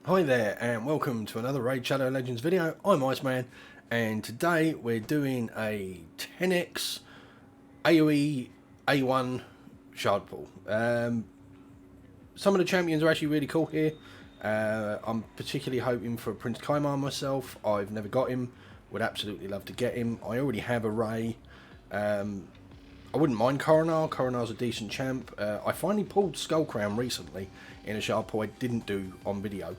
Hi there and welcome to another Raid Shadow Legends video. I'm IceMan and today we're doing a 10x AOE A1 Shard Pull. Some of the champions are actually really cool here. I'm particularly hoping for Prince Kaimar myself. I've never got him, would absolutely love to get him. I already have a Ray. I wouldn't mind Coronar. Coronar's a decent champ. I finally pulled Skull Crown recently in a Shard Pull I didn't do on video.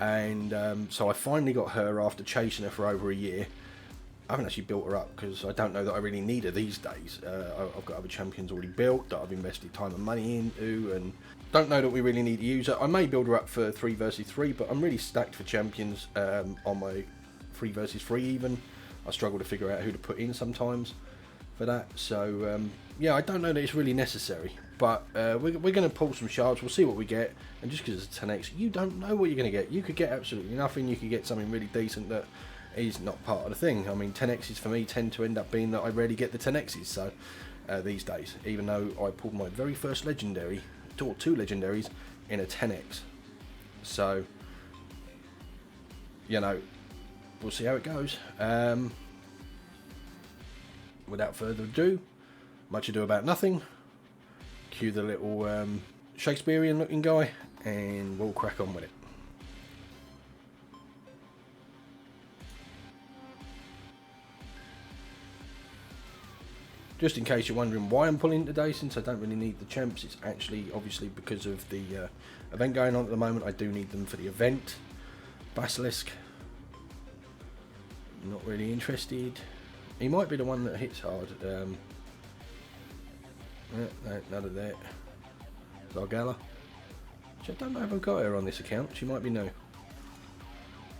And so I finally got her after chasing her for over a year. I haven't actually built her up because I don't know that I really need her these days. I've got other champions already built that I've invested time and money into, and don't know that we really need to use her. I may build her up for 3 versus 3, but I'm really stacked for champions on my 3 versus 3 even. I struggle to figure out who to put in sometimes for that. So yeah, I don't know that it's really necessary, but we're going to pull some shards. We'll see what we get, and just because it's a 10x, you don't know what you're going to get. You could get absolutely nothing. You could get something really decent that is not part of the thing. I mean, 10x's for me tend to end up being that I rarely get the 10x's, so these days, even though I pulled my very first legendary, or 2 legendaries in a 10x. So you know, we'll see how it goes. Without further ado, much ado about nothing. Cue the little Shakespearean looking guy and we'll crack on with it. Just in case you're wondering why I'm pulling today, since I don't really need the champs, it's actually obviously because of the event going on at the moment. I do need them for the event. Basilisk, not really interested. He might be the one that hits hard. No, none of that. Zargala, which I don't know if I've got her on this account. She might be new.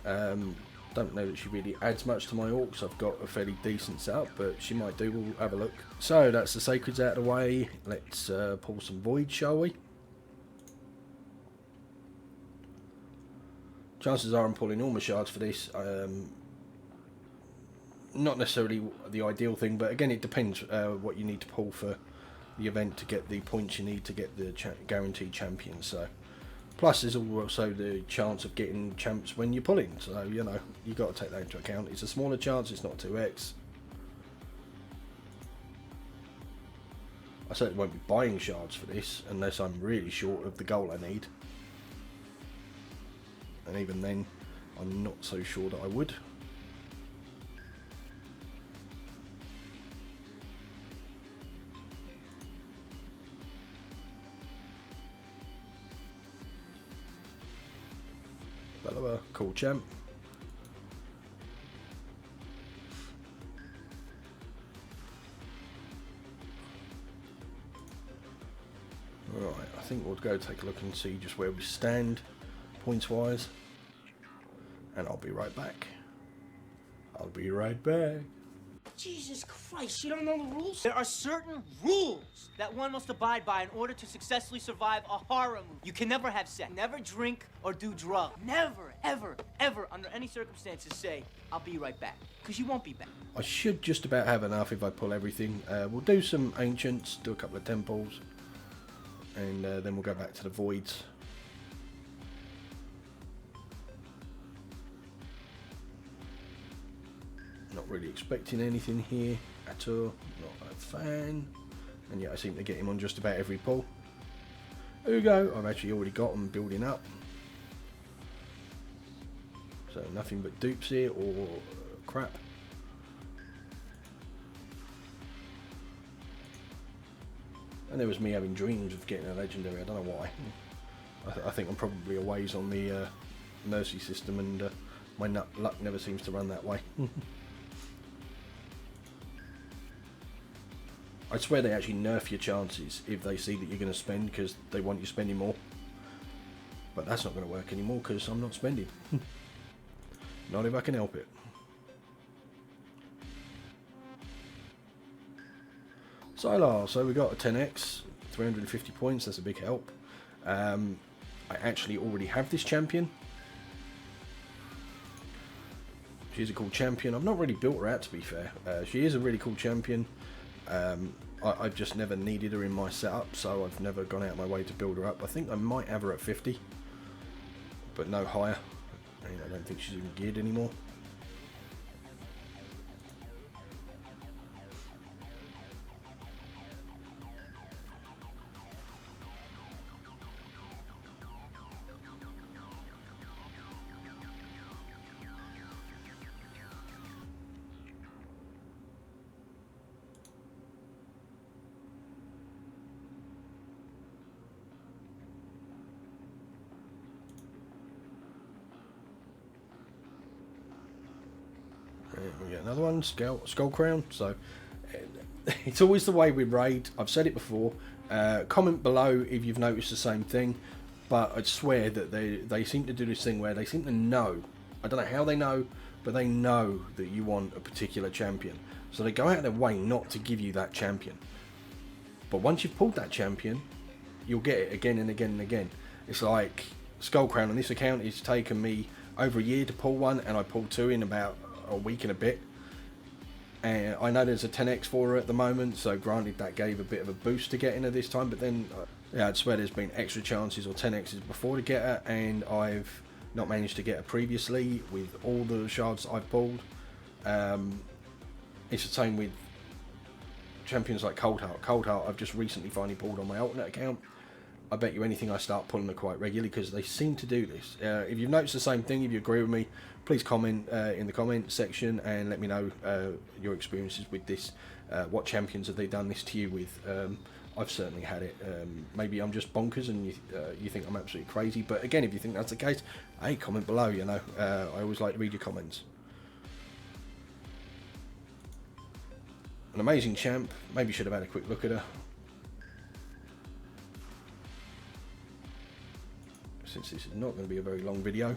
Don't know that she really adds much to my orcs. I've got a fairly decent setup, but she might do. We'll have a look. So that's the sacreds out of the way. Let's pull some void, shall we? Chances are I'm pulling all my shards for this. Not necessarily the ideal thing, but again, it depends what you need to pull for the event to get the points you need to get the guaranteed champions. So, plus there's also the chance of getting champs when you're pulling. So you know, you got to take that into account. It's a smaller chance. It's not 2x. I certainly won't be buying shards for this unless I'm really short of the goal I need. And even then, I'm not so sure that I would. Cool champ. Right, I think we'll go take a look and see just where we stand points wise, and I'll be right back. I'll be right back. Jesus Christ, you don't know the rules? There are certain rules that one must abide by in order to successfully survive a horror movie. You can never have sex, never drink or do drugs. Never, ever, ever, under any circumstances say, I'll be right back. Because you won't be back. I should just about have enough if I pull everything. We'll do some ancients, do a couple of temples, and then we'll go back to the voids. Not really expecting anything here at all, not a fan, and yet I seem to get him on just about every pull. Ugo, I've actually already got him building up, so nothing but dupes here or crap. And there was me having dreams of getting a legendary. I don't know why. I think I'm probably a ways on the mercy system, and my luck never seems to run that way. I swear they actually nerf your chances if they see that you're going to spend, because they want you spending more. But that's not going to work anymore because I'm not spending. Not if I can help it. Sylar, so we got a 10x, 350 points, that's a big help. I actually already have this champion. She's a cool champion. I've not really built her out, to be fair. She is a really cool champion. I've just never needed her in my setup, so I've never gone out of my way to build her up. I think I might have her at 50, but no higher. And I don't think she's even geared anymore. We get another one, Skull Crown. So it's always the way with raid. I've said it before. Comment below if you've noticed the same thing. But I swear that they seem to do this thing where they seem to know. I don't know how they know, but they know that you want a particular champion. So they go out of their way not to give you that champion. But once you've pulled that champion, you'll get it again and again and again. It's like Skull Crown on this account. It's taken me over a year to pull one, and I pulled two in about a week and a bit. And I know there's a 10x for her at the moment, so granted that gave a bit of a boost to getting her this time, but then yeah, I'd swear there's been extra chances or 10x's before to get her, and I've not managed to get her previously with all the shards I've pulled. It's the same with champions like Coldheart. Coldheart I've just recently finally pulled on my alternate account. I bet you anything I start pulling her quite regularly because they seem to do this. If you've noticed the same thing, if you agree with me, please comment in the comment section and let me know your experiences with this. What champions have they done this to you with? I've certainly had it. Maybe I'm just bonkers and you think I'm absolutely crazy. But again, if you think that's the case, hey, comment below, you know. I always like to read your comments. An amazing champ. Maybe should have had a quick look at her. Since this is not going to be a very long video,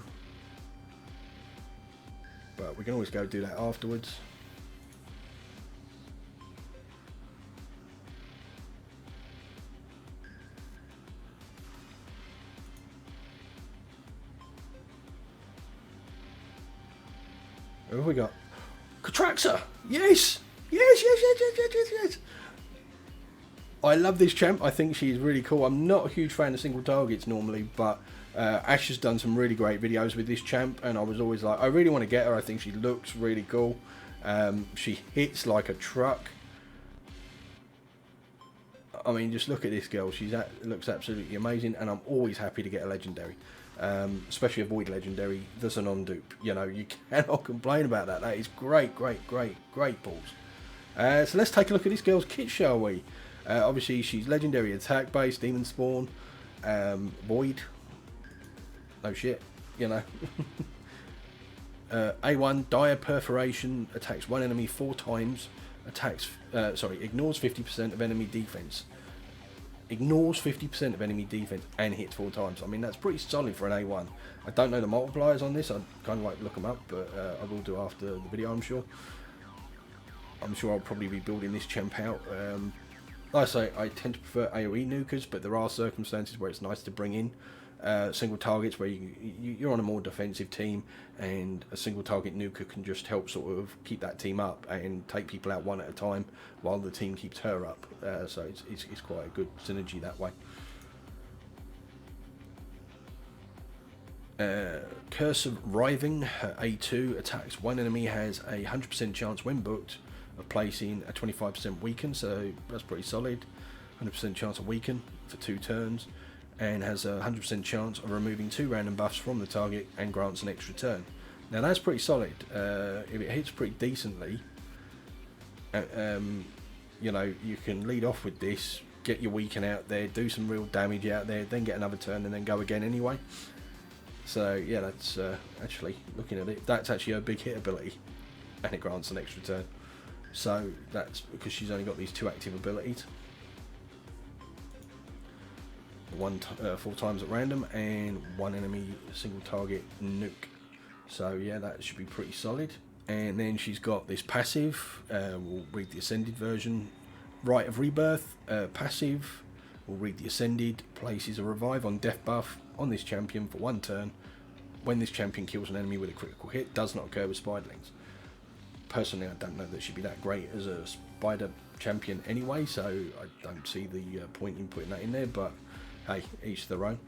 but we can always go do that afterwards. Who have we got? Catraxa! Yes! Yes! I love this champ. I think she's really cool. I'm not a huge fan of single targets normally, but Ash has done some really great videos with this champ, and I was always like, I really want to get her. I think she looks really cool. She hits like a truck. I mean, just look at this girl. Looks absolutely amazing, and I'm always happy to get a legendary, especially a void legendary. There's a non-dupe. You know, you cannot complain about that. That is great pulls. So let's take a look at this girl's kit, shall we? Obviously, she's legendary attack base, demon spawn, void. No shit, you know. A1 dire perforation, attacks one enemy 4 times. Ignores 50% of enemy defense. Ignores 50% of enemy defense and hits 4 times. I mean, that's pretty solid for an A1. I don't know the multipliers on this. I'd kind of like to look them up, but I will do after the video, I'm sure. I'm sure I'll probably be building this champ out. Like I say, I tend to prefer AOE nukers, but there are circumstances where it's nice to bring in single targets where you're on a more defensive team, and a single target nuker can just help sort of keep that team up and take people out one at a time while the team keeps her up. So it's quite a good synergy that way. Curse of Writhing, A2, attacks one enemy, has a 100% chance when booked of placing a 25% weaken, so that's pretty solid. 100% chance of weaken for 2 turns, and has a 100% chance of removing 2 random buffs from the target and grants an extra turn. Now that's pretty solid. If it hits pretty decently, you know, you can lead off with this, get your weaken out there, do some real damage out there, then get another turn and then go again anyway. So yeah, that's actually, looking at it, that's actually a big hit ability, and it grants an extra turn. So that's because she's only got these 2 active abilities. 4 times at random, and 1 enemy single target nuke. So yeah, that should be pretty solid. And then she's got this passive, we'll read the Ascended version. Rite of Rebirth, passive, we'll read the Ascended, places a revive on death buff on this champion for 1 turn. When this champion kills an enemy with a critical hit, does not occur with spiderlings. Personally, I don't know that she'd be that great as a spider champion anyway, so I don't see the point in putting that in there, but hey, each their own.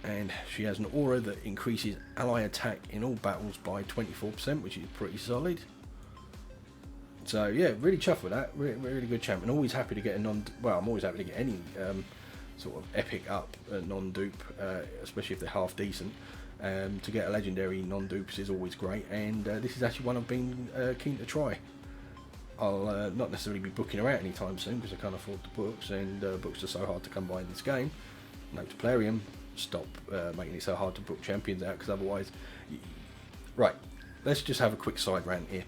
and she has an aura that increases ally attack in all battles by 24%, which is pretty solid. So yeah, really chuffed with that. Really good champion. Always happy to get a well, I'm always happy to get any sort of epic up non-dupe, especially if they're half decent. To get a legendary non-dupes is always great, and this is actually one I've been keen to try. I'll not necessarily be booking her out anytime soon because I can't afford the books, and books are so hard to come by in this game. Note to Plarium, stop making it so hard to book champions out, because otherwise... Right, let's just have a quick side rant here.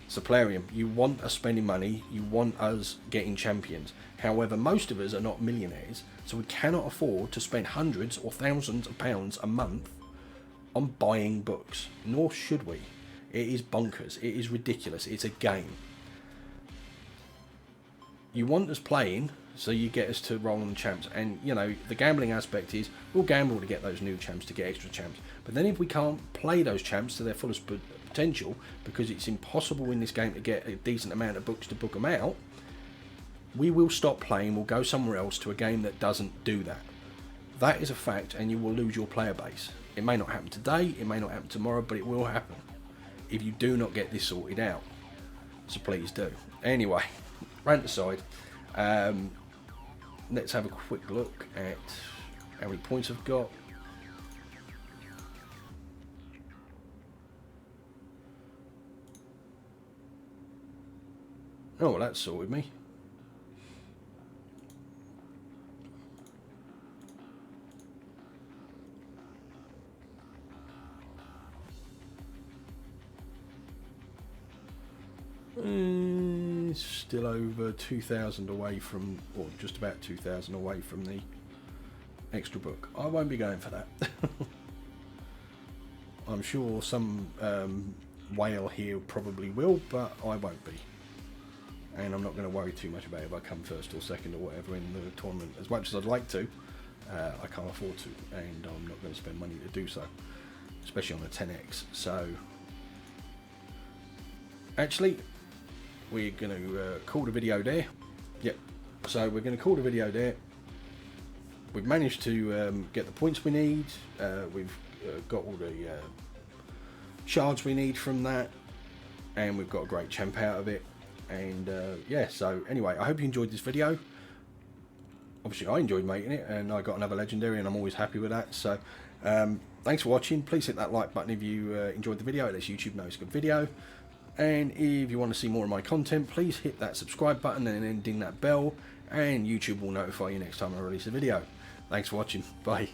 So Plarium, you want us spending money, you want us getting champions. However, most of us are not millionaires, so we cannot afford to spend hundreds or thousands of pounds a month on buying books. Nor should we. It is bonkers. It is ridiculous. It's a game. You want us playing, so you get us to roll on champs. And, you know, the gambling aspect is, we'll gamble to get those new champs, to get extra champs. But then if we can't play those champs to their fullest potential, because it's impossible in this game to get a decent amount of books to book them out, we will stop playing. We'll go somewhere else to a game that doesn't do that. That is a fact, and you will lose your player base. It may not happen today, it may not happen tomorrow, but it will happen if you do not get this sorted out. So please do. Anyway, rant aside, let's have a quick look at how many points I've got. Oh, well, that sorted me. Still over 2,000 away from, or just about 2,000 away from the extra book. I won't be going for that. I'm sure some whale here probably will, but I won't be. And I'm not going to worry too much about it if I come first or second or whatever in the tournament. As much as I'd like to, I can't afford to, and I'm not going to spend money to do so, especially on a 10x. So, actually, we're going to call the video there. Yep. So we're going to call the video there. We've managed to get the points we need. We've got all the shards we need from that, and we've got a great champ out of it. And yeah, so anyway, I hope you enjoyed this video. Obviously I enjoyed making it, and I got another legendary, and I'm always happy with that. So thanks for watching. Please hit that like button if you enjoyed the video. It lets YouTube know it's a good video. And if you want to see more of my content, please hit that subscribe button and then ding that bell, and YouTube will notify you next time I release a video. Thanks for watching. Bye.